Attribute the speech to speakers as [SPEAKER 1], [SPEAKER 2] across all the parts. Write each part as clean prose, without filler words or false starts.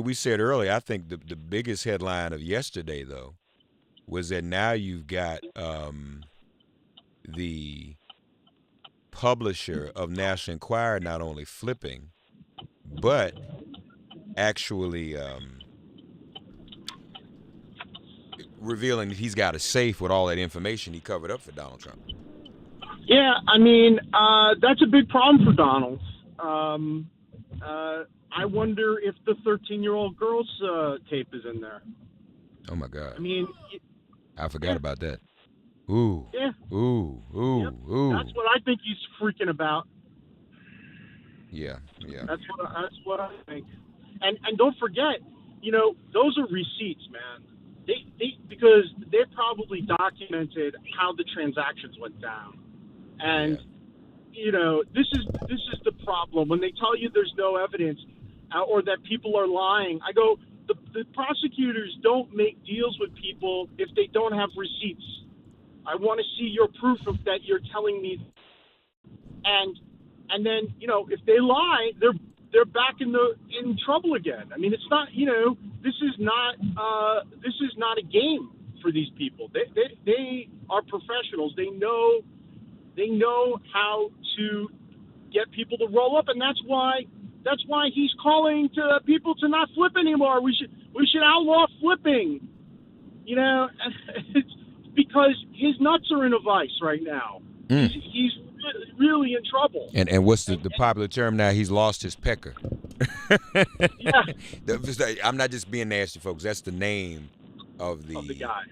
[SPEAKER 1] we said earlier, I think the biggest headline of yesterday, though, was that now you've got the publisher of National Enquirer not only flipping, but actually revealing that he's got a safe with all that information he covered up for Donald Trump.
[SPEAKER 2] Yeah, I mean, that's a big problem for Donald. I wonder if the 13-year-old girl's tape is in there.
[SPEAKER 1] Oh, my God.
[SPEAKER 2] I mean,
[SPEAKER 1] I forgot about that. Ooh.
[SPEAKER 2] Yeah.
[SPEAKER 1] Ooh. Ooh.
[SPEAKER 2] Yep.
[SPEAKER 1] Ooh.
[SPEAKER 2] That's what I think he's freaking about.
[SPEAKER 1] Yeah.
[SPEAKER 2] That's what I think. And don't forget, those are receipts, man. Because they probably documented how the transactions went down. And this is the problem. When they tell you there's no evidence or that people are lying, I go, the prosecutors don't make deals with people if they don't have receipts. I want to see your proof of that you're telling me. And then, if they lie, they're back in trouble again. I mean, it's not, this is not a game for these people. They are professionals. They know how to get people to roll up, and that's why he's calling to people to not flip anymore. We should outlaw flipping. It's because his nuts are in a vice right now. He's really in trouble.
[SPEAKER 1] And what's the popular term now? He's lost his pecker.
[SPEAKER 2] Yeah.
[SPEAKER 1] I'm not just being nasty, folks. That's the name of the
[SPEAKER 2] guy.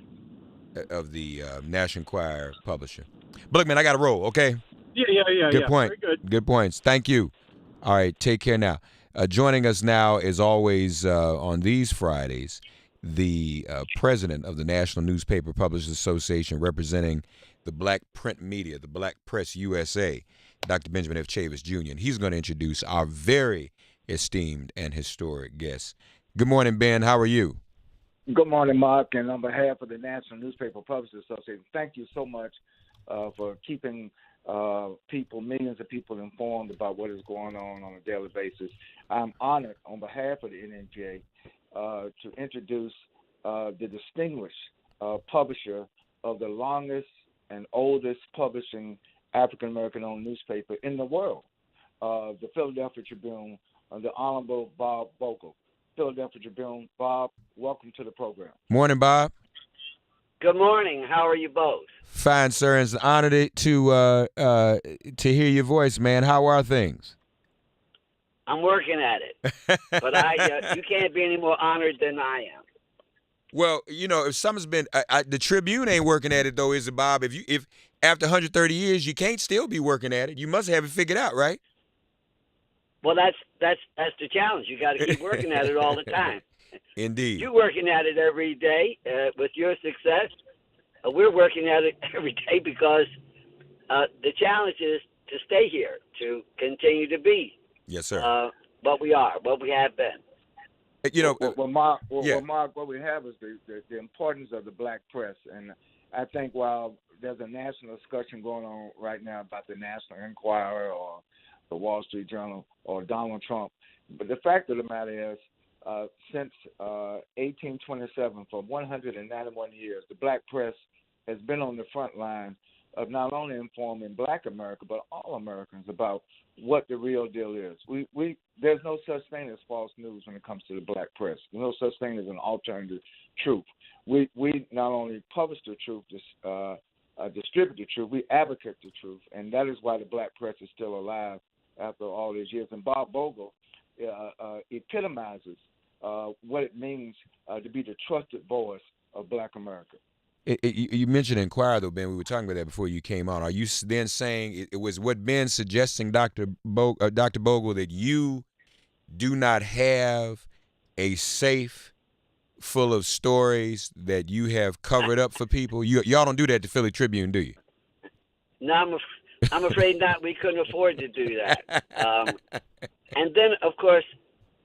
[SPEAKER 1] Of the National Enquirer publisher. But look, man, I got to roll, okay?
[SPEAKER 2] Yeah.
[SPEAKER 1] Good point.
[SPEAKER 2] Very good.
[SPEAKER 1] Good points. Thank you. All right, take care now. Joining us now, as always, on these Fridays, the president of the National Newspaper Publishers Association, representing the black print media, the Black Press USA, Dr. Benjamin F. Chavis Jr. And he's going to introduce our very esteemed and historic guest. Good morning, Ben. How are you?
[SPEAKER 3] Good morning, Mark. And on behalf of the National Newspaper Publishers Association, thank you so much for keeping millions of people informed about what is going on a daily basis. I'm honored on behalf of the NNPA to introduce the distinguished publisher of the longest and oldest publishing African-American-owned newspaper in the world, the Philadelphia Tribune, the Honorable Bob Bogle. Philadelphia Tribune. Bob, welcome to the program.
[SPEAKER 1] Morning, Bob.
[SPEAKER 4] Good morning. How are you both?
[SPEAKER 1] Fine, sir. It's an honor to hear your voice, man. How are things?
[SPEAKER 4] I'm working at it, but you can't be any more honored than I am.
[SPEAKER 1] Well, if something's been the Tribune ain't working at it though, is it, Bob? If after 130 years you can't still be working at it, you must have it figured out, right?
[SPEAKER 4] Well, that's the challenge. You got to keep working at it all the time.
[SPEAKER 1] Indeed.
[SPEAKER 4] You're working at it every day with your success. We're working at it every day because the challenge is to stay here, to continue to be.
[SPEAKER 1] Yes, sir.
[SPEAKER 4] What we are, what we have been.
[SPEAKER 3] Mark, what we have is the importance of the black press. And I think while there's a national discussion going on right now about the National Enquirer or the Wall Street Journal or Donald Trump, but the fact of the matter is, since 1827, for 191 years, the black press has been on the front line of not only informing black America, but all Americans about what the real deal is. There's no such thing as false news when it comes to the black press. There's no such thing as an alternative truth. We not only publish the truth, distribute the truth, we advocate the truth, and that is why the black press is still alive after all these years. And Bob Bogle epitomizes what it means to be the trusted voice of black America.
[SPEAKER 1] You mentioned Enquirer, though, Ben. We were talking about that before you came on. Are you then saying it was what Ben suggesting, Dr. Bogle, that you do not have a safe full of stories that you have covered up for people? Y'all don't do that at the Philly Tribune, do you?
[SPEAKER 4] No, I'm afraid not. We couldn't afford to do that. And then, of course,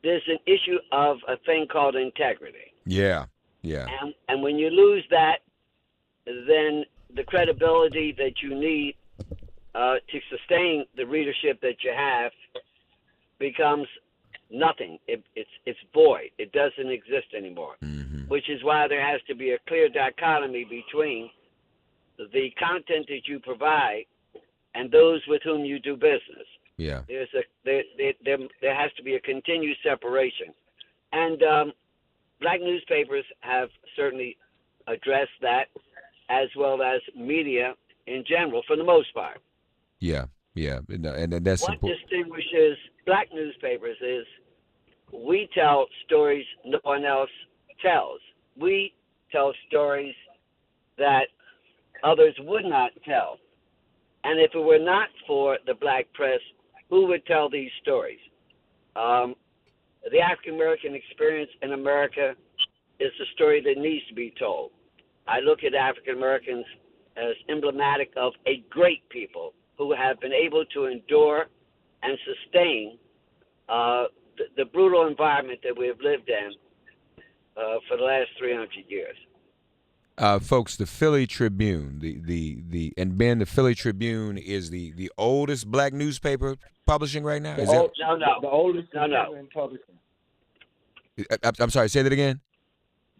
[SPEAKER 4] there's an issue of a thing called integrity.
[SPEAKER 1] Yeah.
[SPEAKER 4] And when you lose that, then the credibility that you need to sustain the readership that you have becomes nothing. It's void. It doesn't exist anymore.
[SPEAKER 1] Mm-hmm.
[SPEAKER 4] Which is why there has to be a clear dichotomy between the content that you provide and those with whom you do business.
[SPEAKER 1] Yeah.
[SPEAKER 4] There has to be a continued separation, and black newspapers have certainly addressed that, as well as media in general, for the most part.
[SPEAKER 1] Yeah, and that's
[SPEAKER 4] what distinguishes black newspapers is we tell stories no one else tells. We tell stories that others would not tell. And if it were not for the black press, who would tell these stories? The African American experience in America is a story that needs to be told. I look at African Americans as emblematic of a great people who have been able to endure and sustain the brutal environment that we have lived in for the last 300 years.
[SPEAKER 1] Folks, the Philly Tribune, and Ben, the Philly Tribune is the oldest black newspaper publishing right now?
[SPEAKER 3] The oldest continuing publishing.
[SPEAKER 1] I'm sorry, say that again?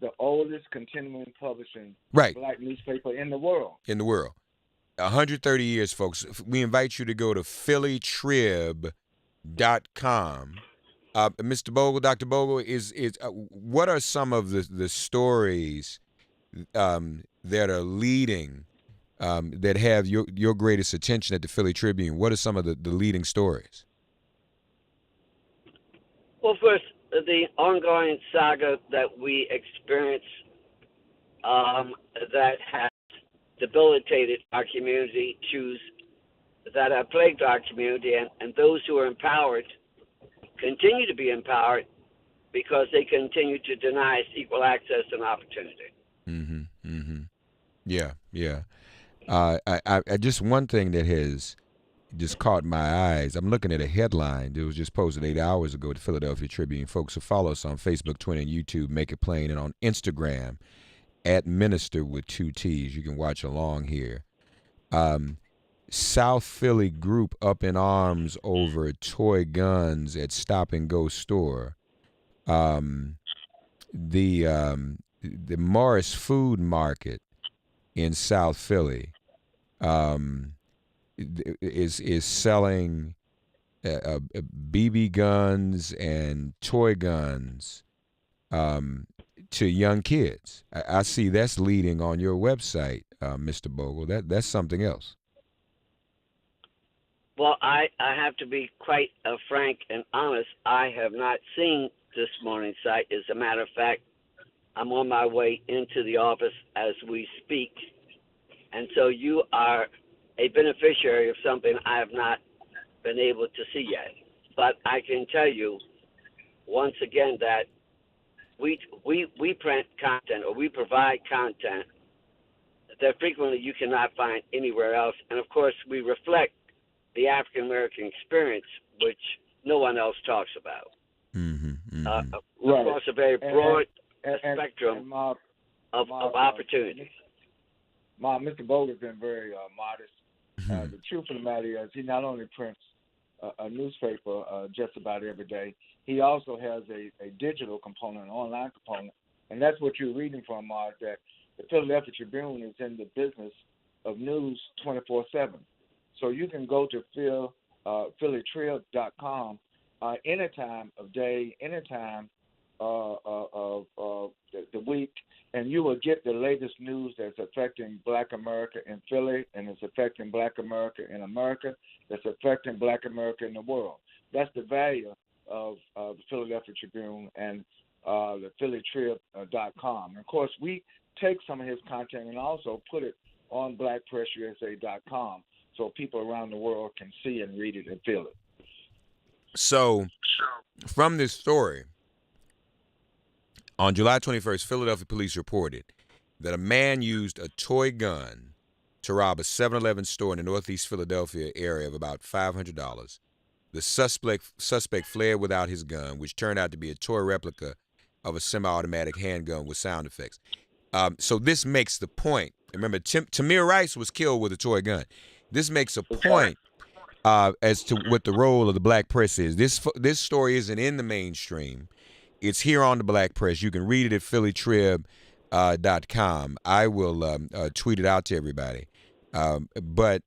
[SPEAKER 3] The oldest continuing publishing
[SPEAKER 1] black
[SPEAKER 3] newspaper in the world.
[SPEAKER 1] 130 years, folks. We invite you to go to phillytrib.com. Mr. Bogle, Dr. Bogle, what are some of the stories that are leading, that have your greatest attention at the Philly Tribune? What are some of the leading stories?
[SPEAKER 4] Well, first, the ongoing saga that we experience that has debilitated our community, issues that have plagued our community, and those who are empowered continue to be empowered because they continue to deny us equal access and opportunity.
[SPEAKER 1] Mm-hmm. Mm-hmm. Yeah. I just one thing that has just caught my eyes. I'm looking at a headline that was just posted 8 hours ago at the Philadelphia Tribune. Folks who follow us on Facebook, Twitter, and YouTube, Make It Plain, and on Instagram at Minister with 2 T's. You can watch along here. South Philly group up in arms over toy guns at Stop and Go store. The Morris Food Market in South Philly is selling BB guns and toy guns to young kids. I see that's leading on your website, Mr. Bogle. That's something else.
[SPEAKER 4] Well, I have to be quite frank and honest. I have not seen this morning's site. As a matter of fact, I'm on my way into the office as we speak. And so you are a beneficiary of something I have not been able to see yet. But I can tell you once again that we print content, or we provide content that frequently you cannot find anywhere else. And of course, we reflect the African American experience, which no one else talks about.
[SPEAKER 1] Mm-hmm.
[SPEAKER 4] Across a very broad spectrum of opportunities.
[SPEAKER 3] Mr. Bogle has been very modest. The truth of the matter is, he not only prints a newspaper just about every day, he also has a digital component, an online component, and that's what you're reading from, Mark, that the Philadelphia Tribune is in the business of news 24/7. So you can go to phillytrib.com any time of day, any time of the week, and you will get the latest news that's affecting Black America in Philly, and it's affecting Black America in America, that's affecting Black America in the world. That's the value of the Philadelphia Tribune and the phillytrib.com. And of course, we take some of his content and also put it on blackpressusa.com so people around the world can see and read it and feel it.
[SPEAKER 1] So, from this story, on July 21st, Philadelphia police reported that a man used a toy gun to rob a 7-Eleven store in the Northeast Philadelphia area of about $500. The suspect fled without his gun, which turned out to be a toy replica of a semi-automatic handgun with sound effects. So this makes the point. Remember, Tamir Rice was killed with a toy gun. This makes a point as to what the role of the black press is. This story isn't in the mainstream. It's here on the black press. You can read it at phillytrib.com. I will tweet it out to everybody. But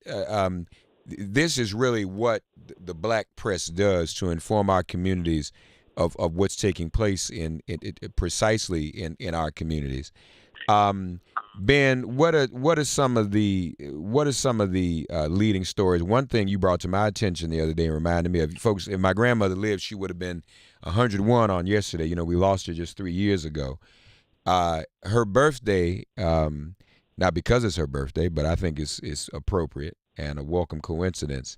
[SPEAKER 1] this is really what the black press does to inform our communities of what's taking place in precisely in our communities. Ben, what are some of the leading stories? One thing you brought to my attention the other day and reminded me of, folks. If my grandmother lived, she would have been 101 on yesterday. You know, we lost her just 3 years ago. Her birthday, not because it's her birthday, but I think it's appropriate and a welcome coincidence.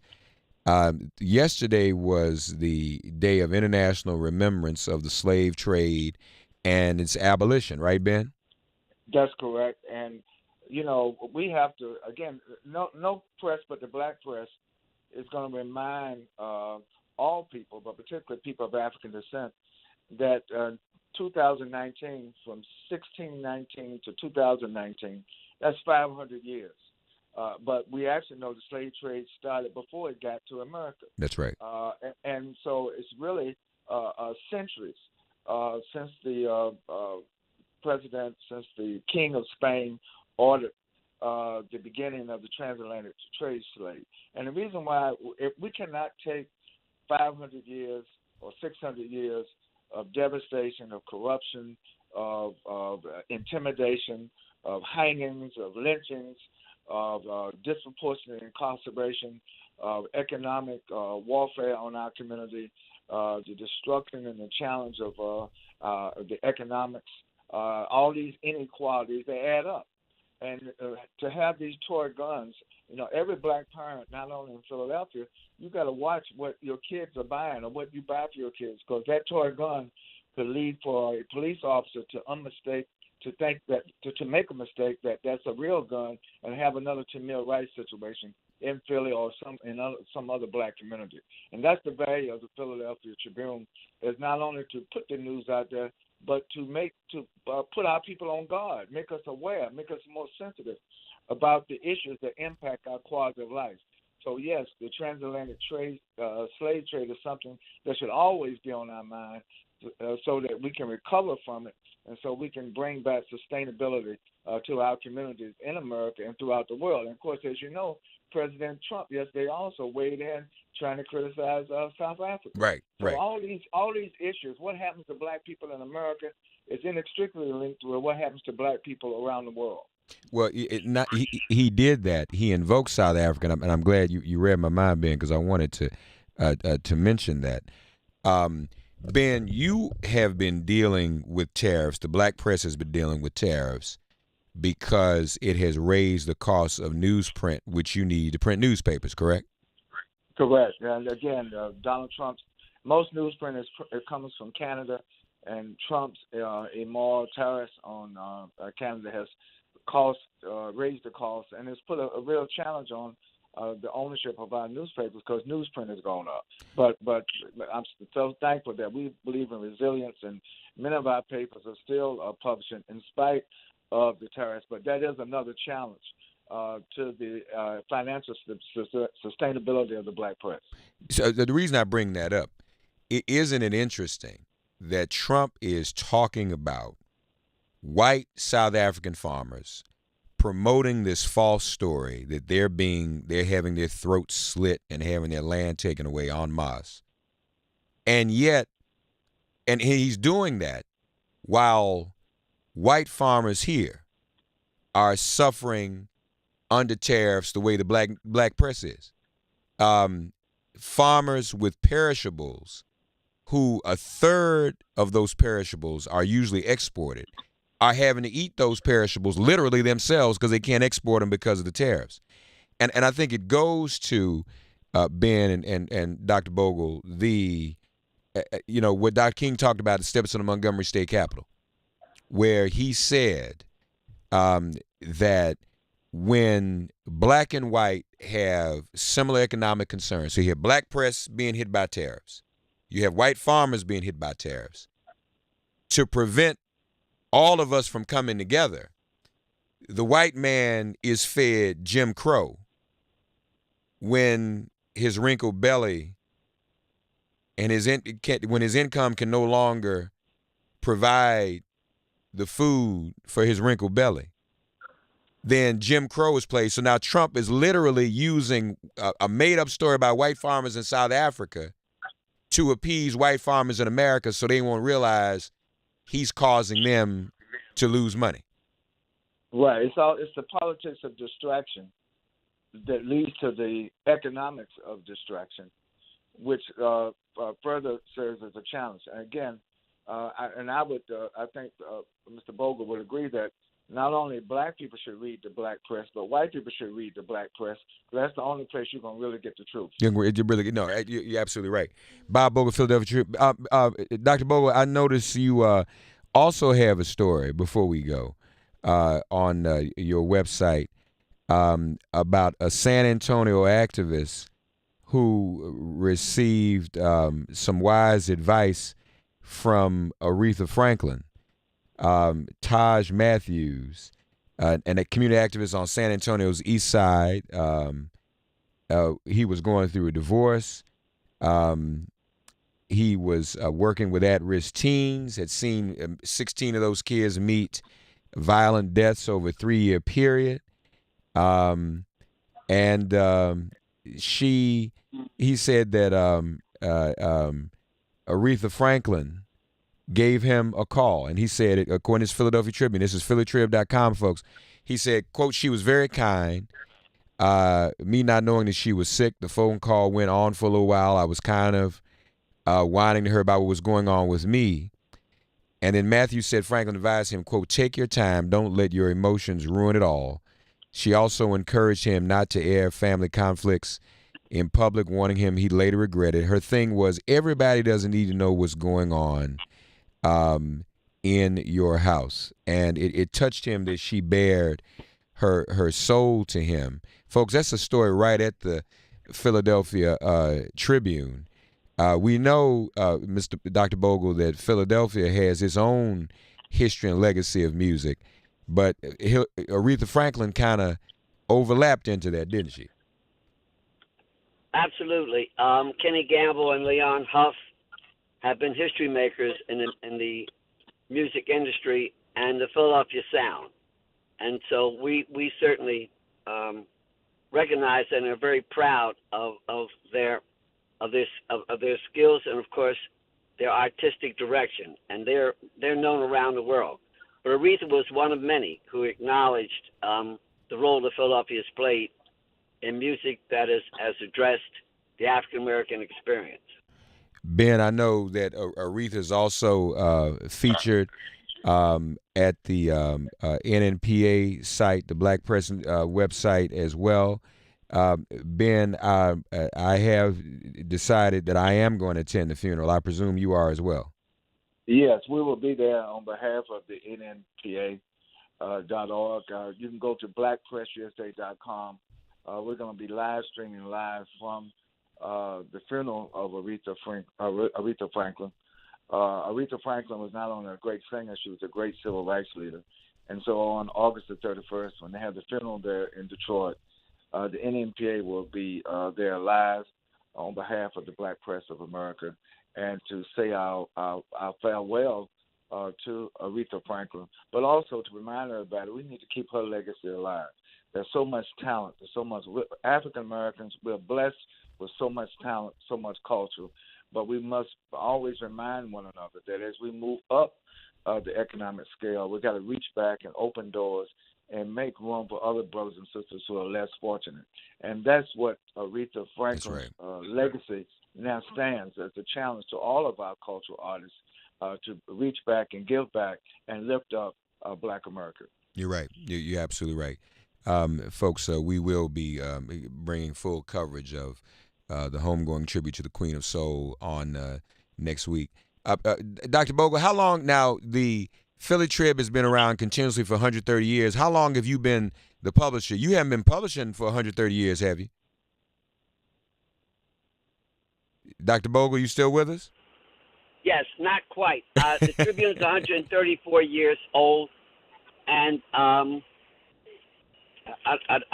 [SPEAKER 1] Yesterday was the day of international remembrance of the slave trade and its abolition, right, Ben?
[SPEAKER 3] That's correct. And, you know, we have to, again, no press but the black press is going to remind all people, but particularly people of African descent, that 2019, from 1619 to 2019, that's 500 years. But we actually know the slave trade started before it got to America.
[SPEAKER 1] That's right.
[SPEAKER 3] And so it's really centuries since the since the King of Spain ordered the beginning of the transatlantic trade slave. And the reason why, if we cannot take 500 years or 600 years of devastation, of corruption, of intimidation, of hangings, of lynchings, of disproportionate incarceration, of economic warfare on our community, the destruction and the challenge of the economics, all these inequalities, they add up. And to have these toy guns, you know, every black parent, not only in Philadelphia, you got to watch what your kids are buying or what you buy for your kids, because that toy gun could lead for a police officer to make a mistake that that's a real gun and have another Tamir Rice situation in Philly or some other black community. And that's the value of the Philadelphia Tribune, is not only to put the news out there, but to put our people on guard, make us aware, make us more sensitive about the issues that impact our quality of life. So yes, the transatlantic trade, slave trade, is something that should always be on our mind, so that we can recover from it, and so we can bring back sustainability to our communities in America and throughout the world. And of course, as you know, President Trump yesterday also weighed in trying to criticize South Africa.
[SPEAKER 1] Right.
[SPEAKER 3] All these issues, what happens to black people in America, is inextricably linked to what happens to black people around the world.
[SPEAKER 1] Well, he did that. He invoked South Africa, and I'm glad you read my mind, Ben, because I wanted to mention that. Ben, you have been dealing with tariffs. The black press has been dealing with tariffs because it has raised the cost of newsprint, which you need to print newspapers, correct?
[SPEAKER 3] Correct. And again, Donald Trump's most newsprint comes from Canada, and Trump's immoral tariffs on Canada has raised the cost, and it's put a real challenge on the ownership of our newspapers, because newsprint has gone up. But I'm so thankful that we believe in resilience, and many of our papers are still publishing in spite of the tariffs. But that is another challenge to the financial sustainability of the black press.
[SPEAKER 1] So the reason I bring that up, isn't it interesting that Trump is talking about white South African farmers promoting this false story that they're having their throats slit and having their land taken away en masse. And he's doing that while white farmers here are suffering under tariffs the way the black press is. Farmers with perishables, who a third of those perishables are usually exported, are having to eat those perishables literally themselves because they can't export them because of the tariffs. And I think it goes to Ben and Dr. Bogle, what Dr. King talked about at Steps in the Montgomery State Capitol, where he said that when black and white have similar economic concerns, so you have black press being hit by tariffs, you have white farmers being hit by tariffs, to prevent all of us from coming together, the white man is fed Jim Crow when his wrinkled belly and when his income can no longer provide the food for his wrinkled belly, then Jim Crow is played. So now Trump is literally using a made-up story about white farmers in South Africa to appease white farmers in America so they won't realize he's causing them to lose money.
[SPEAKER 3] Right. It's the politics of distraction that leads to the economics of distraction, which further serves as a challenge. And again, I think Mr. Bogle would agree that not only black people should read the black press, but white people should read the black press. That's the only place you're going to really get the truth.
[SPEAKER 1] You're absolutely right. Bob Bogle, Philadelphia. Dr. Bogle, I noticed you also have a story before we go on your website about a San Antonio activist who received some wise advice from Aretha Franklin. Taj Matthews, and a community activist on San Antonio's east side. He was going through a divorce. He was working with at-risk teens, had seen 16 of those kids meet violent deaths over a 3-year period. He said that Aretha Franklin gave him a call, and he said, according to his Philadelphia Tribune, this is phillytrib.com, folks, he said, quote, "She was very kind. Me not knowing that she was sick, the phone call went on for a little while. I was kind of whining to her about what was going on with me." And then Matthews said Franklin advised him, quote, "Take your time. Don't let your emotions ruin it all." She also encouraged him not to air family conflicts in public, warning him he'd later regret it. Her thing was, everybody doesn't need to know what's going on in your house. And it touched him that she bared her soul to him. Folks, that's a story right at the Philadelphia Tribune. We know, Dr. Bogle, that Philadelphia has its own history and legacy of music, but Aretha Franklin kind of overlapped into that, didn't she?
[SPEAKER 4] Absolutely. Kenny Gamble and Leon Huff have been history makers in the music industry and the Philadelphia sound, and so we certainly recognize and are very proud of their skills and, of course, their artistic direction, and they're known around the world. But Aretha was one of many who acknowledged the role that Philadelphia has played in music that has addressed the African American experience.
[SPEAKER 1] Ben, I know that Aretha is also featured at the NNPA site, the Black Press website as well. Ben, I have decided that I am going to attend the funeral. I presume you are as well.
[SPEAKER 3] Yes, we will be there on behalf of the NNPA.org. You can go to blackpressusa.com. We're going to be live streaming live from the funeral of Aretha Franklin. Aretha Franklin was not only a great singer, she was a great civil rights leader. And so on August the 31st, when they have the funeral there in Detroit, the NNPA will be there live on behalf of the Black Press of America and to say our farewell to Aretha Franklin, but also to remind everybody we need to keep her legacy alive. There's so much talent. There's so much. African Americans, we're blessed with so much talent, so much culture, but we must always remind one another that as we move up the economic scale, we've got to reach back and open doors and make room for other brothers and sisters who are less fortunate. And that's what Aretha Franklin's legacy now stands as a challenge to all of our cultural artists to reach back and give back and lift up Black America.
[SPEAKER 1] You're right. You're absolutely right. Folks, we will be bringing full coverage of the homegoing tribute to the Queen of Soul on next week. Dr. Bogle, how long now? The Philly Trib has been around continuously for 130 years. How long have you been the publisher? You haven't been publishing for 130 years, have you? Dr. Bogle, you still with us?
[SPEAKER 4] Yes, not quite. The Tribune's 134 years old, and I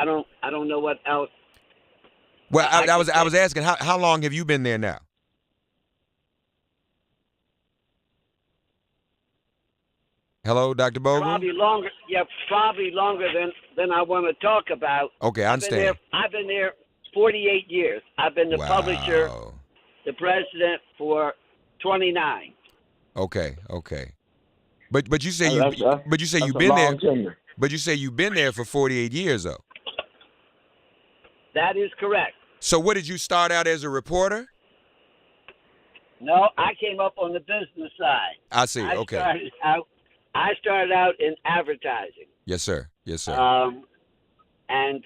[SPEAKER 4] don't know what else
[SPEAKER 1] Well, I was asking how long have you been there now? Hello, Dr. Bogle?
[SPEAKER 4] Probably longer. Yeah, probably longer than I want to talk about.
[SPEAKER 1] Okay, I understand.
[SPEAKER 4] I've been there 48 years. I've been the publisher, the president for 29.
[SPEAKER 1] Okay. But you say you've been there.
[SPEAKER 3] Tenure.
[SPEAKER 1] But you say you've been there for 48 years though.
[SPEAKER 4] That is correct.
[SPEAKER 1] So what did you start out as a reporter?
[SPEAKER 4] No, I came up on the business side.
[SPEAKER 1] I see. Okay.
[SPEAKER 4] I started out in advertising.
[SPEAKER 1] Yes, sir.
[SPEAKER 4] And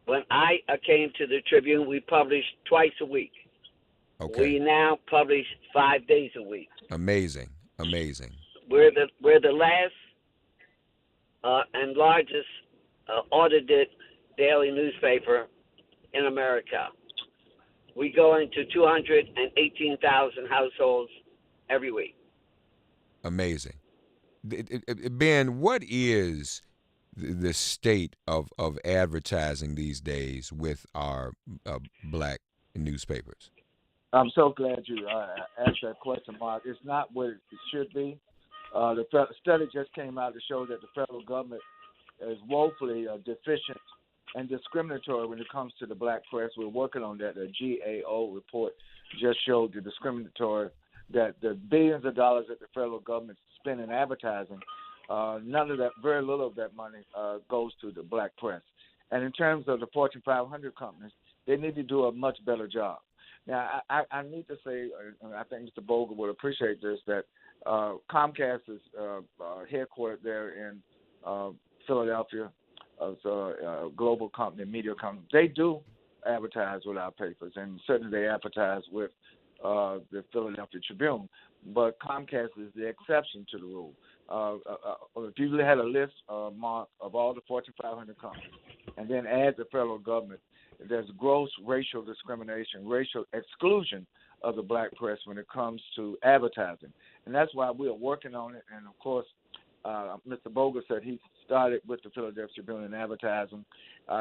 [SPEAKER 4] when I came to the Tribune, we published twice a week.
[SPEAKER 1] Okay.
[SPEAKER 4] We now publish 5 days a week.
[SPEAKER 1] Amazing.
[SPEAKER 4] We're the last and largest audited daily newspaper in America. We go into 218,000 households every week.
[SPEAKER 1] Amazing. Ben, what is the state of advertising these days with our black newspapers?
[SPEAKER 3] I'm so glad you asked that question, Mark. It's not what it should be. The study just came out to show that the federal government is woefully deficient and discriminatory when it comes to the black press. We're working on that. The GAO report just showed the discriminatory, that the billions of dollars that the federal government spend in advertising, none of that, very little of that money goes to the black press. And in terms of the Fortune 500 companies, they need to do a much better job. Now, I need to say, I think Mr. Bogle would appreciate this, that Comcast is headquartered there in Philadelphia. It's a global company, media company. They do advertise with our papers, and certainly they advertise with the Philadelphia Tribune. But Comcast is the exception to the rule. If you had a list, Mark, of all the Fortune 500 companies, and then add the federal government, there's gross racial discrimination, racial exclusion of the black press when it comes to advertising. And that's why we are working on it. And, of course, Mr. Bogle said he started with the Philadelphia Tribune in advertising.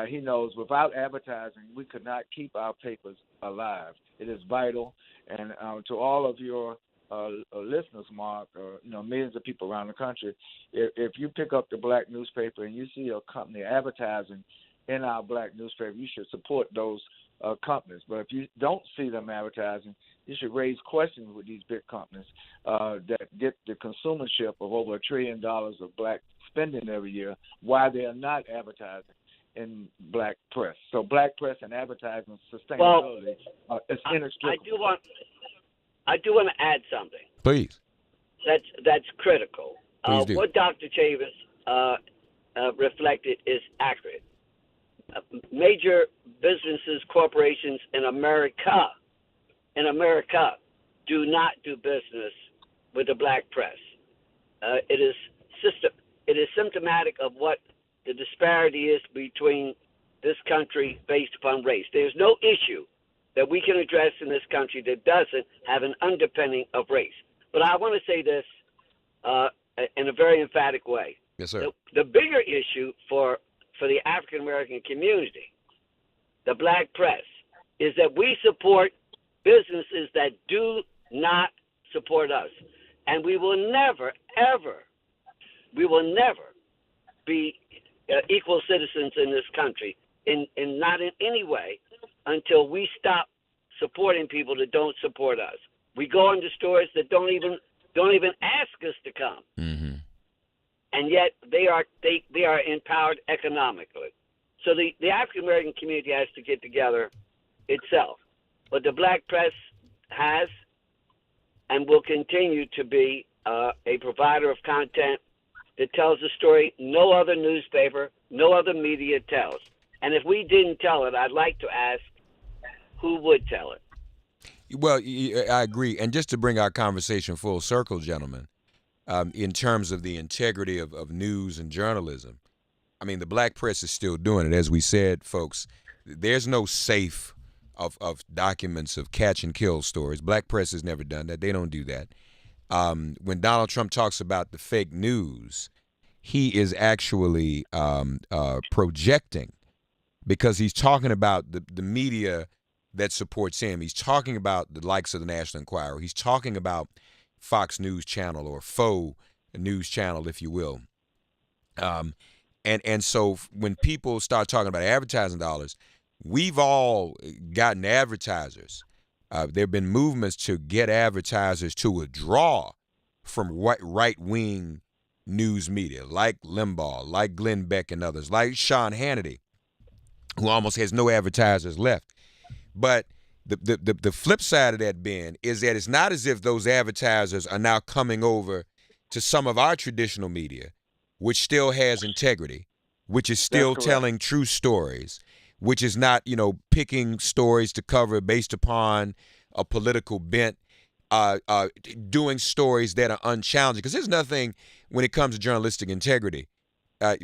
[SPEAKER 3] He knows without advertising, we could not keep our papers alive. It is vital. And to all of your listeners, Mark, millions of people around the country, if you pick up the black newspaper and you see a company advertising in our black newspaper, you should support those companies. But if you don't see them advertising, you should raise questions with these big companies that get the consumership of over $1 trillion of black spending every year, why they are not advertising in black press. So black press and advertising sustainability is inextricable.
[SPEAKER 4] I do want to add something.
[SPEAKER 1] Please.
[SPEAKER 4] That's critical.
[SPEAKER 1] Please do.
[SPEAKER 4] What Dr. Chavis reflected is accurate. Major businesses, corporations in America, do not do business with the black press. It is symptomatic of what the disparity is between this country based upon race. There's no issue that we can address in this country that doesn't have an underpinning of race. But I want to say this in a very emphatic way.
[SPEAKER 1] Yes, sir.
[SPEAKER 4] The bigger issue for the African-American community, the black press, is that we support businesses that do not support us. And we will never, ever be equal citizens in this country, not in any way, until we stop supporting people that don't support us. We go into stores that don't even ask us to come.
[SPEAKER 1] Mm-hmm.
[SPEAKER 4] And yet they are empowered economically. So the African American community has to get together itself. But the black press has and will continue to be a provider of content that tells a story no other newspaper, no other media tells. And if we didn't tell it, I'd like to ask, who would tell it?
[SPEAKER 1] Well, I agree. And just to bring our conversation full circle, gentlemen, in terms of the integrity of news and journalism, I mean, the black press is still doing it. As we said, folks, there's no safe of documents of catch and kill stories. Black press has never done that. They don't do that. When Donald Trump talks about the fake news, he is actually projecting because he's talking about the media that supports him. He's talking about the likes of the National Enquirer. He's talking about Fox News Channel, or faux news channel, if you will. And so when people start talking about advertising dollars, we've all gotten advertisers. There have been movements to get advertisers to withdraw from right-wing news media, like Limbaugh, like Glenn Beck and others, like Sean Hannity, who almost has no advertisers left. But the flip side of that, Ben, is that it's not as if those advertisers are now coming over to some of our traditional media, which still has integrity, which is still telling true stories, which is not, picking stories to cover based upon a political bent, doing stories that are unchallenging. Because there's nothing when it comes to journalistic integrity,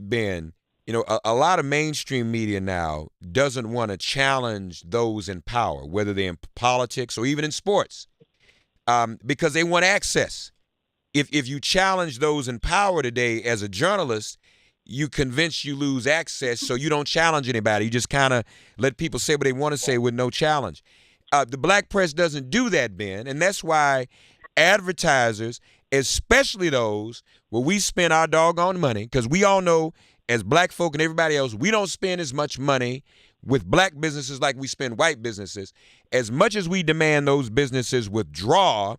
[SPEAKER 1] Ben. A lot of mainstream media now doesn't want to challenge those in power, whether they're in politics or even in sports, because they want access. If you challenge those in power today as a journalist, you convince you lose access, so you don't challenge anybody. You just kind of let people say what they want to say with no challenge. The black press doesn't do that, Ben, and that's why advertisers, especially those where we spend our doggone money, because we all know as black folk and everybody else, we don't spend as much money with black businesses like we spend white businesses. As much as we demand those businesses withdraw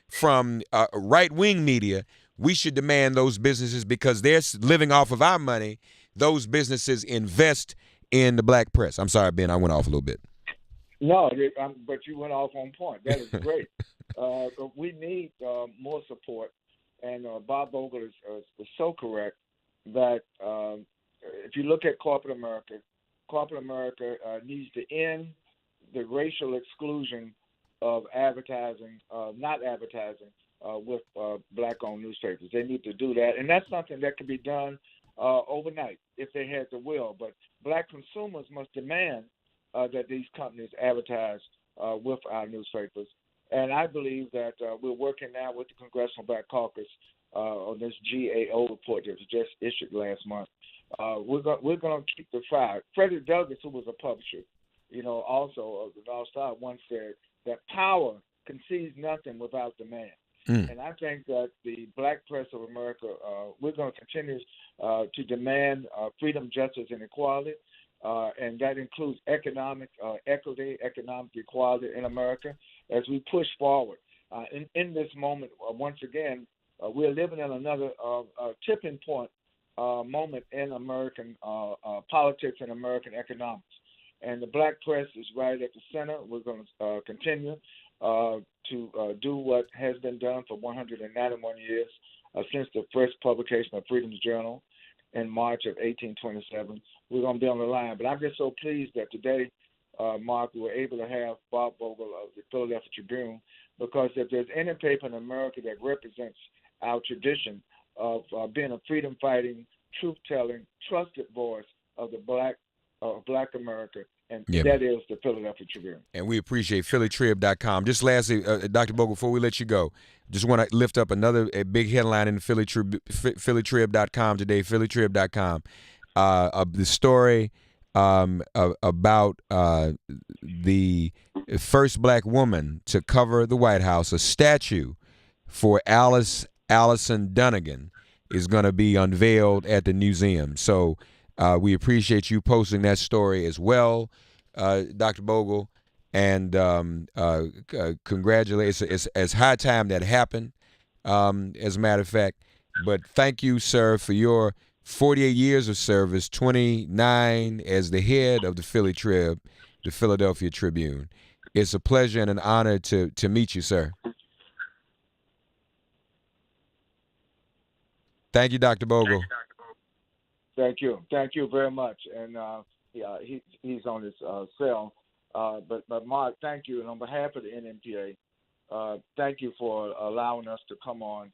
[SPEAKER 1] from right-wing media, we should demand those businesses, because they're living off of our money, those businesses invest in the black press. I'm sorry, Ben, I went off a little bit.
[SPEAKER 3] No, but you went off on point. That is great. We need more support, and Bob Bogle is so correct that if you look at corporate America needs to end the racial exclusion of advertising, not advertising with black-owned newspapers. They need to do that, and that's something that can be done overnight if they had the will. But black consumers must demand that these companies advertise with our newspapers. And I believe that we're working now with the Congressional Black Caucus on this GAO report that was just issued last month. We're going to keep the fire. Frederick Douglass, who was a publisher, also of the North Star, once said that power concedes nothing without demand. And I think that the black press of America, we're going to continue to demand freedom, justice, and equality. And that includes economic equity, economic equality in America as we push forward. In this moment, once again, we're living in another tipping point moment in American politics and American economics. And the black press is right at the center. We're going to continue to do what has been done for 191 years since the first publication of Freedom's Journal in March of 1827. We're going to be on the line. But I'm just so pleased that today, Mark, we were able to have Bob Bogle of the Philadelphia Tribune, because if there's any paper in America that represents our tradition of being a freedom-fighting, truth-telling, trusted voice of the black America, and that is the Philadelphia Tribune.
[SPEAKER 1] And we appreciate PhillyTrib.com. Just lastly, Dr. Bogle, before we let you go, just want to lift up another big headline in the PhillyTrib.com today, PhillyTrib.com. The story about the first black woman to cover the White House. A statue for Allison Dunnigan is going to be unveiled at the museum. So we appreciate you posting that story as well, Dr. Bogle. And congratulations. It's high time that happened, as a matter of fact. But thank you, sir, for your 48 years of service, 29 as the head of the Philly Trib, the Philadelphia Tribune. It's a pleasure and an honor to meet you, sir. Thank you, Dr. Bogle.
[SPEAKER 3] Thank you. Thank you very much. And he's on his cell. But Mark, thank you. And on behalf of the NNPA, thank you for allowing us to come on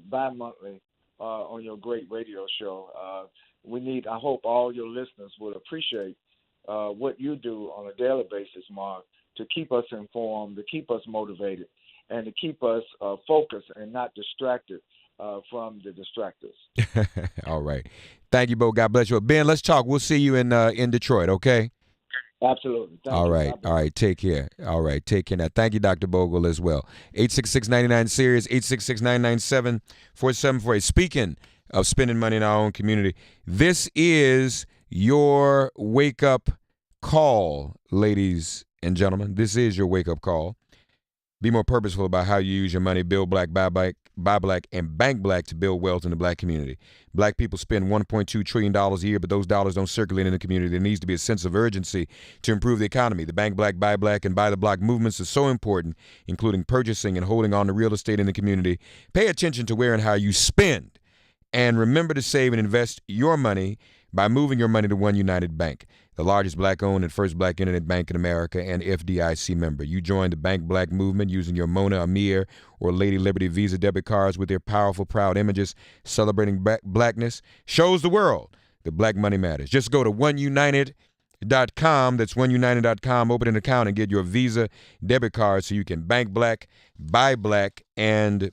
[SPEAKER 3] bi-monthly on your great radio show. I hope all your listeners would appreciate what you do on a daily basis, Mark, to keep us informed, to keep us motivated, and to keep us focused and not distracted from the distractors.
[SPEAKER 1] All right. Thank you, Bo. God bless you. Ben, let's talk. We'll see you in Detroit, okay?
[SPEAKER 3] Absolutely. Thank
[SPEAKER 1] All
[SPEAKER 3] you.
[SPEAKER 1] right. All right. Take care. All right. Take care now. Thank you, Dr. Bogle, as well. 866-99-SIRIUS, 866-997-4748. Speaking of spending money in our own community, this is your wake-up call, ladies and gentlemen. This is your wake-up call. Be more purposeful about how you use your money. Build black, buy black, and bank black to build wealth in the black community. Black people spend $1.2 trillion a year, but those dollars don't circulate in the community. There needs to be a sense of urgency to improve the economy. The bank black, and buy the block movements are so important, including purchasing and holding on to real estate in the community. Pay attention to where and how you spend. And remember to save and invest your money by moving your money to One United Bank, the largest black-owned and first black internet bank in America and FDIC member. You join the Bank Black movement using your Mona, Amir, or Lady Liberty Visa debit cards with their powerful, proud images celebrating blackness. Shows the world that black money matters. Just go to oneunited.com. That's oneunited.com. Open an account and get your Visa debit card so you can bank black, buy black, and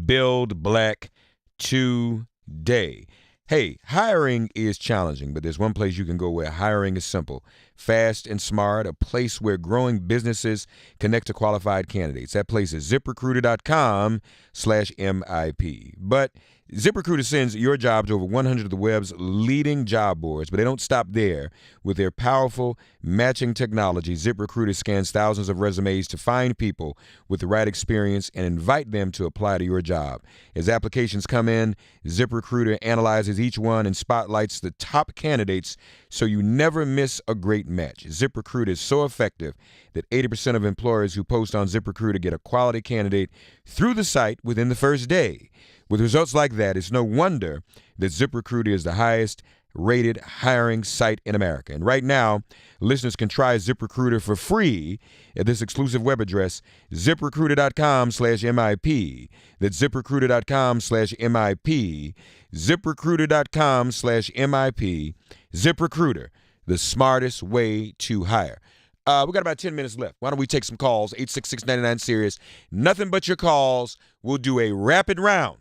[SPEAKER 1] build black today. Hey, hiring is challenging, but there's one place you can go where hiring is simple, fast, and smart, a place where growing businesses connect to qualified candidates. That place is ZipRecruiter.com/MIP. But ZipRecruiter sends your job to over 100 of the web's leading job boards, but they don't stop there. With their powerful matching technology, ZipRecruiter scans thousands of resumes to find people with the right experience and invite them to apply to your job. As applications come in, ZipRecruiter analyzes each one and spotlights the top candidates so you never miss a great match. ZipRecruiter is so effective that 80% of employers who post on ZipRecruiter get a quality candidate through the site within the first day. With results like that, it's no wonder that ZipRecruiter is the highest rated hiring site in America. And right now, listeners can try ZipRecruiter for free at this exclusive web address, ZipRecruiter.com/MIP. That's ZipRecruiter.com/MIP. ZipRecruiter.com/MIP. ZipRecruiter, the smartest way to hire. We got about 10 minutes left. Why don't we take some calls? 866-99-SIRIUS. Nothing but your calls. We'll do a rapid round.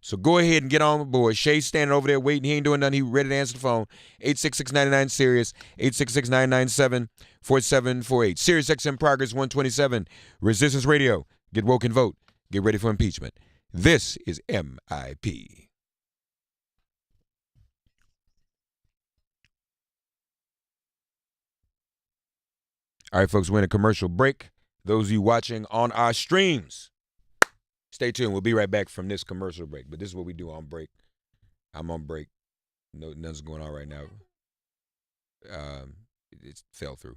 [SPEAKER 1] So go ahead and get on board. Shay's standing over there waiting. He ain't doing nothing. He ready to answer the phone. 866-99-SIRIUS. 866-997-4748. Sirius XM Progress 127. Resistance Radio. Get woke and vote. Get ready for impeachment. This is MIP. All right, folks, we're in a commercial break. Those of you watching on our streams, stay tuned. We'll be right back from this commercial break. But this is what we do on break. I'm on break. No, nothing's going on right now. It fell through.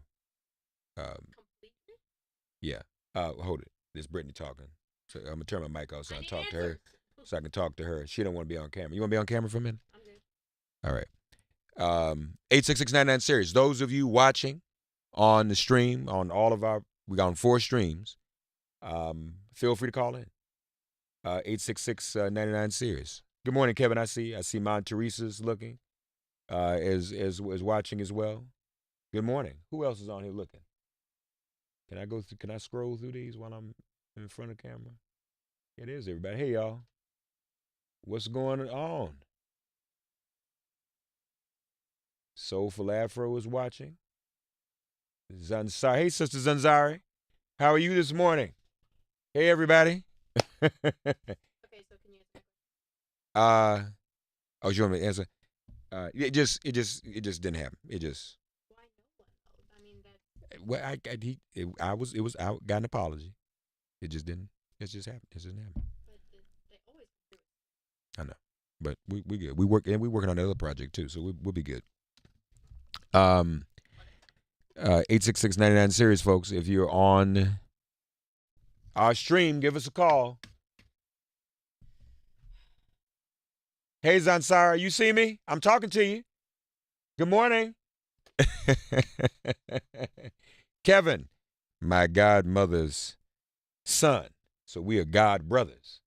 [SPEAKER 1] Yeah. Hold it. This Brittany talking. So I'm gonna turn my mic off so I can talk to her. So I can talk to her. She don't want to be on camera. You want to be on camera for a minute? I'm good. All right. 866-99-SIRIUS. Those of you watching on the stream, on all of our, we got on 4 streams. Feel free to call in. 866-99-SIRIUS. Good morning, Kevin. I see Mount Teresa's looking, is watching as well. Good morning. Who else is on here looking? Can I scroll through these while I'm in front of the camera? It is everybody. Hey, y'all. What's going on? Soulful Afro is watching. Zanzari. Hey, Sister Zanzari. How are you this morning? Hey, everybody. Okay, so can you answer? Oh, you want me to answer? It just didn't happen. It just. Why no one? I mean that. Well, it was out. Got an apology. It just didn't. It just happened. It just didn't happen. But they always do it. I know, but we good. We're working on another project too, so we'll be good. 866-99-SIRIUS, folks. If you're on our stream, give us a call. Hey, Zansara, you see me? I'm talking to you. Good morning. Kevin, my godmother's son. So we are god brothers.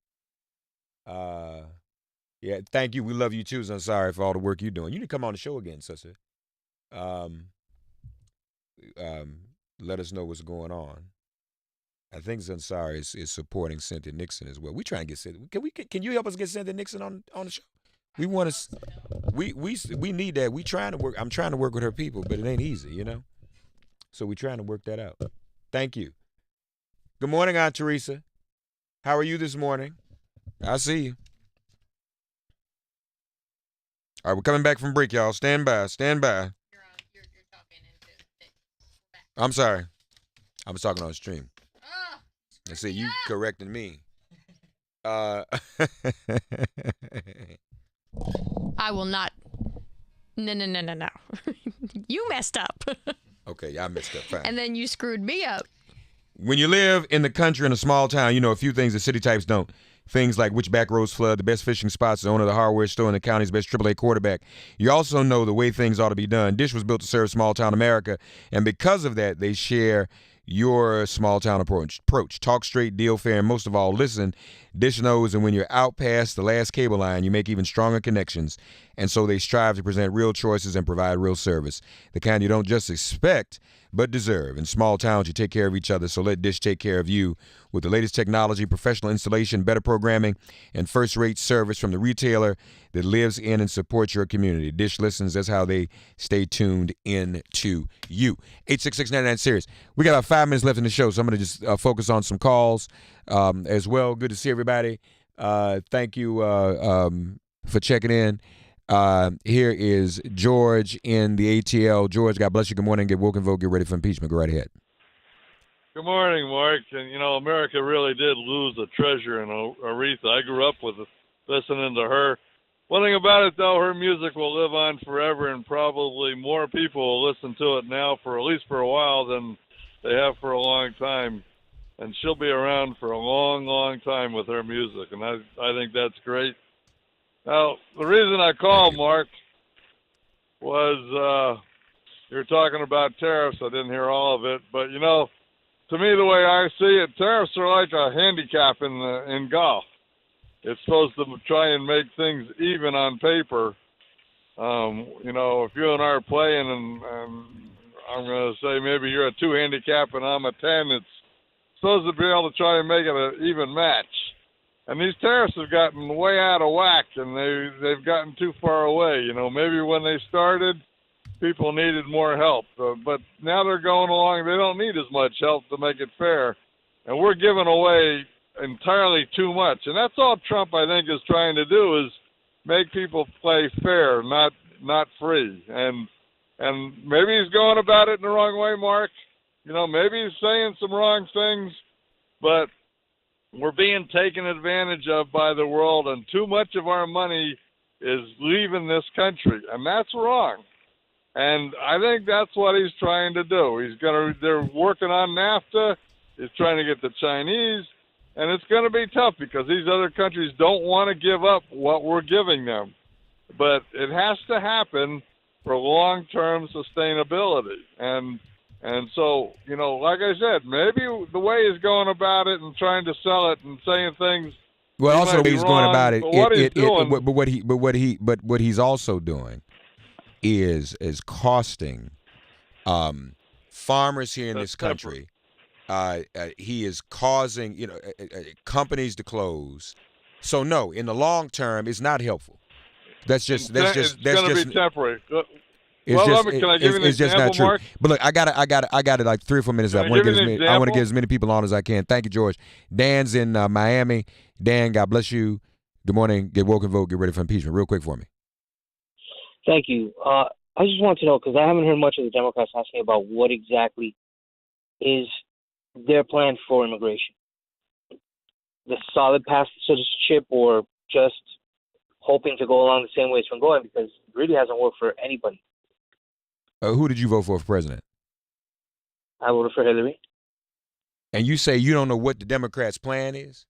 [SPEAKER 1] Yeah, thank you. We love you too, Zansara, for all the work you're doing. You need to come on the show again, sister. Let us know what's going on. I think Zansara is supporting Cynthia Nixon as well. We trying to get Cynthia. Can you help us get Cynthia Nixon on the show? We want to. We need that. We trying to work. I'm trying to work with her people, but it ain't easy, you know. So we trying to work that out. Thank you. Good morning, Aunt Teresa. How are you this morning? I see you. All right, we're coming back from break, y'all. Stand by. Stand by. You're talking into it. I'm sorry. I was talking on the stream. I see you correcting me.
[SPEAKER 5] I will not. No. You messed up.
[SPEAKER 1] Okay, I messed up. Fine.
[SPEAKER 5] And then you screwed me up.
[SPEAKER 1] When you live in the country in a small town, you know a few things that city types don't. Things like which back roads flood, the best fishing spots, the owner of the hardware store, and the county's best AAA quarterback. You also know the way things ought to be done. Dish was built to serve small town America, and because of that, they share your small town approach. Talk straight, deal fair, and most of all, listen. Dish knows, and when you're out past the last cable line, you make even stronger connections, and so they strive to present real choices and provide real service. The kind you don't just expect, but deserve. In small towns, you take care of each other, so let Dish take care of you with the latest technology, professional installation, better programming, and first-rate service from the retailer that lives in and supports your community. Dish listens. That's how they stay tuned into you. 866-99-SIRIUS. We got about 5 minutes left in the show, so I'm going to just focus on some calls as well. Good to see everybody. Thank you for checking in. Here is George in the ATL. George, God bless you. Good morning. Get woke and vote. Get ready for impeachment. Go right ahead.
[SPEAKER 6] Good morning, Mark. And, you know, America really did lose a treasure in Aretha. I grew up with listening to her. One thing about it, though, her music will live on forever, and probably more people will listen to it now for at least for a while than they have for a long time. And she'll be around for a long, long time with her music, and I think that's great. Now, the reason I called, Mark, was you're talking about tariffs. I didn't hear all of it, but, you know, to me, the way I see it, tariffs are like a handicap in golf. It's supposed to try and make things even on paper. You know, if you and I are playing and I'm going to say maybe you're a 2 handicap and I'm a 10, it's supposed to be able to try and make it an even match. And these tariffs have gotten way out of whack, and they've gotten too far away. You know, maybe when they started, people needed more help. But now they're going along, they don't need as much help to make it fair. And we're giving away entirely too much. And that's all Trump, I think, is trying to do, is make people play fair, not free. And maybe he's going about it in the wrong way, Mark. You know, maybe he's saying some wrong things, but we're being taken advantage of by the world, and too much of our money is leaving this country, and that's wrong. And I think that's what he's trying to do. They're working on NAFTA. He's trying to get the Chinese, and it's going to be tough because these other countries don't want to give up what we're giving them. But it has to happen for long-term sustainability. And so, you know, like I said, maybe the way he's going about it and trying to sell it and saying things.
[SPEAKER 1] Well, also the way he's going about it,
[SPEAKER 6] but
[SPEAKER 1] what he's also doing is costing farmers here in this country. He is causing, you know, companies to close. So no, in the long term, it's not helpful. That's going to
[SPEAKER 6] be temporary.
[SPEAKER 1] It's just not true.
[SPEAKER 6] Mark?
[SPEAKER 1] But look, I got it like 3 or 4 minutes left. I want to get as many people on as I can. Thank you, George. Dan's in Miami. Dan, God bless you. Good morning. Get woke and vote. Get ready for impeachment. Real quick for me.
[SPEAKER 7] Thank you. I just want to know, because I haven't heard much of the Democrats asking about what exactly is their plan for immigration. The solid path to citizenship, or just hoping to go along the same way it's been going, because it really hasn't worked for anybody.
[SPEAKER 1] Who did you vote for president?
[SPEAKER 7] I voted for Hillary.
[SPEAKER 1] And you say you don't know what the Democrats' plan is?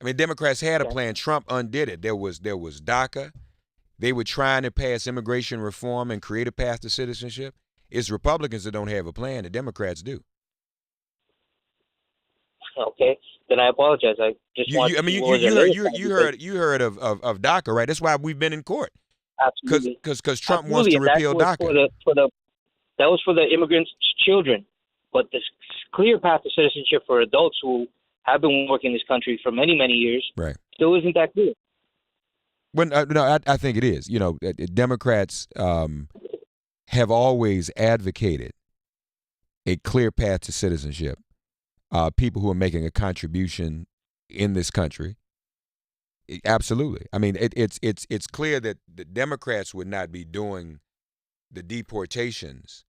[SPEAKER 1] I mean, Democrats had a plan. Trump undid it. There was DACA. They were trying to pass immigration reform and create a path to citizenship. It's Republicans that don't have a plan. The Democrats do.
[SPEAKER 7] Okay, then I apologize. I just want.
[SPEAKER 1] You heard of DACA, right? That's why we've been in court.
[SPEAKER 7] Absolutely.
[SPEAKER 1] Because Trump wants to repeal DACA.
[SPEAKER 7] That was for the immigrants' children, But this clear path to citizenship for adults who have been working in this country for many, many years still isn't that clear.
[SPEAKER 1] Well, no, I think it is. You know, Democrats have always advocated a clear path to citizenship. People who are making a contribution in this country. Absolutely. I mean, it's clear that the Democrats would not be doing the deportations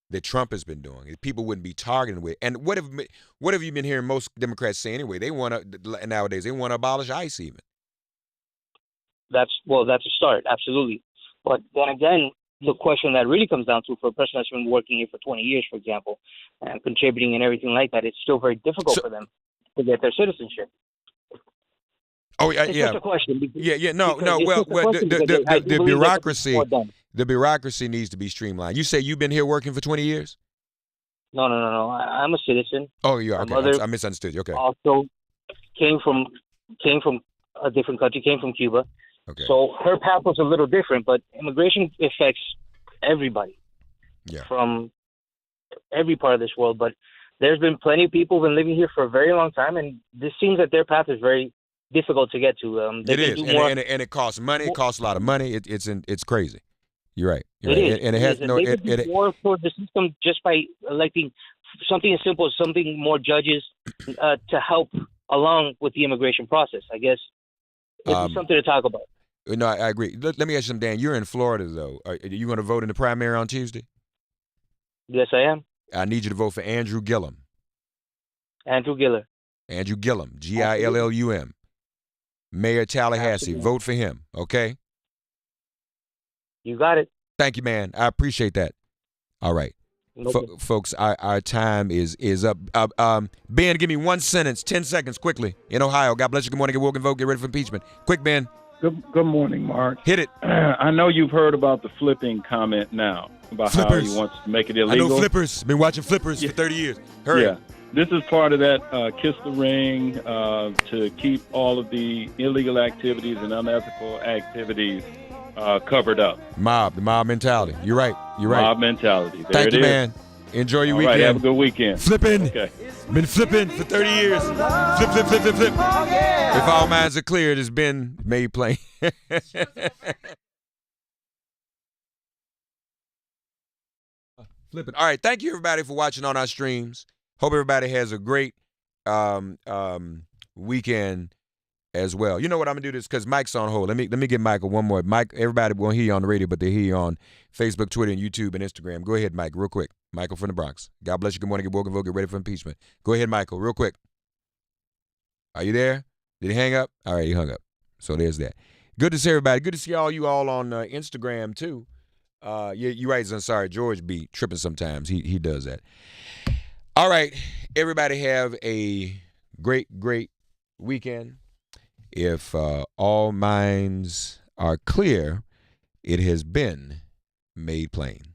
[SPEAKER 1] that Trump has been doing. People wouldn't be targeted with. And what have you been hearing most Democrats say anyway? They want to nowadays. They want to abolish ICE even.
[SPEAKER 7] That's a start, absolutely. But then again, the question that really comes down to, for a person that's been working here for 20 years, for example, and contributing and everything like that, it's still very difficult for them to get their citizenship.
[SPEAKER 1] Oh yeah,
[SPEAKER 7] it's such a question.
[SPEAKER 1] No. Well, the bureaucracy needs to be streamlined. You say you've been here working for 20 years?
[SPEAKER 7] No. I'm a citizen.
[SPEAKER 1] Oh, you are.
[SPEAKER 7] My
[SPEAKER 1] Okay.
[SPEAKER 7] mother
[SPEAKER 1] I misunderstood you. Okay.
[SPEAKER 7] Also came from a different country, came from Cuba.
[SPEAKER 1] Okay.
[SPEAKER 7] So her path was a little different, but immigration affects everybody from every part of this world. But there's been plenty of people who've been living here for a very long time, and this seems that their path is very difficult to get to.
[SPEAKER 1] It is, and it costs money. It costs a lot of money. It's crazy. You're right.
[SPEAKER 7] It has no. They could do more for the system just by electing something as simple as something more judges to help along with the immigration process. I guess it's something to talk about.
[SPEAKER 1] No, I agree. Let me ask you something, Dan. You're in Florida, though. Are you going to vote in the primary on Tuesday?
[SPEAKER 7] Yes, I am.
[SPEAKER 1] I need you to vote for Andrew Gillum.
[SPEAKER 7] Andrew Gillum,
[SPEAKER 1] Gillum. Mayor Tallahassee.
[SPEAKER 7] Absolutely.
[SPEAKER 1] Vote for him, okay?
[SPEAKER 7] You got it.
[SPEAKER 1] Thank you, man. I appreciate that. All right. Folks, our time is up. Ben, give me one sentence, 10 seconds, quickly. In Ohio, God bless you. Good morning. Get woke and vote. Get ready for impeachment. Quick, Ben.
[SPEAKER 8] Good morning, Mark.
[SPEAKER 1] Hit it.
[SPEAKER 8] I know you've heard about the flipping comment now, about
[SPEAKER 1] Flippers.
[SPEAKER 8] how he wants to make it illegal.
[SPEAKER 1] I know Flippers. Been watching Flippers for 30 years. Hurry.
[SPEAKER 8] Yeah. This is part of that kiss the ring to keep all of the illegal activities and unethical activities covered up.
[SPEAKER 1] The mob mentality. You're right.
[SPEAKER 8] Mob mentality.
[SPEAKER 1] Thank you, man. Enjoy your weekend.
[SPEAKER 8] All right, have a good weekend.
[SPEAKER 1] Flipping.
[SPEAKER 8] Okay.
[SPEAKER 1] Been flipping for 30 years. Flip. If all minds are clear, it has been made plain. Flipping. All right, thank you, everybody, for watching on our streams. Hope everybody has a great weekend as well. You know what I'm gonna do this because Mike's on hold. Let me get Michael one more. Mike, everybody won't hear you on the radio, but they hear you on Facebook, Twitter, and YouTube and Instagram. Go ahead, Mike, real quick. Michael from the Bronx. God bless you. Good morning. Get woke and vote. Get ready for impeachment. Go ahead, Michael, real quick. Are you there? Did he hang up? All right, he hung up. So there's that. Good to see everybody. Good to see all you all on Instagram too. You're right. I'm sorry, George be tripping sometimes. He does that. All right, everybody have a great weekend. If all minds are clear, it has been made plain.